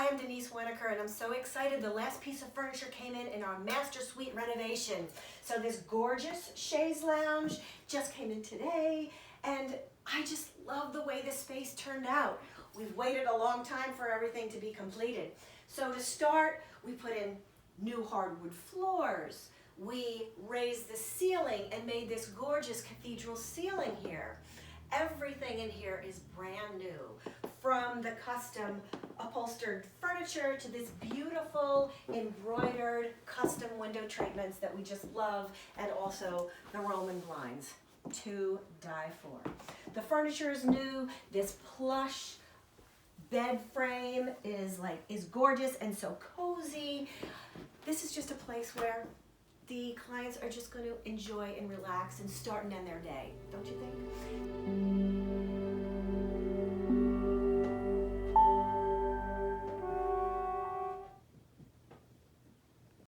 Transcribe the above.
am Denise Winokur, and I'm so excited. The last piece of furniture came in our master suite renovation. So this gorgeous chaise lounge just came in today, and I just love the way this space turned out. We've waited a long time for everything to be completed. So to start, we put in new hardwood floors. We raised the ceiling and made this gorgeous cathedral ceiling here. Everything in here is brand new, from the custom upholstered furniture to this beautiful embroidered custom window treatments that we just love, and also the Roman blinds to die for. The furniture is new. This plush bed frame is gorgeous and so cozy. This is just a place where the clients are just going to enjoy and relax and start and end their day, don't you think?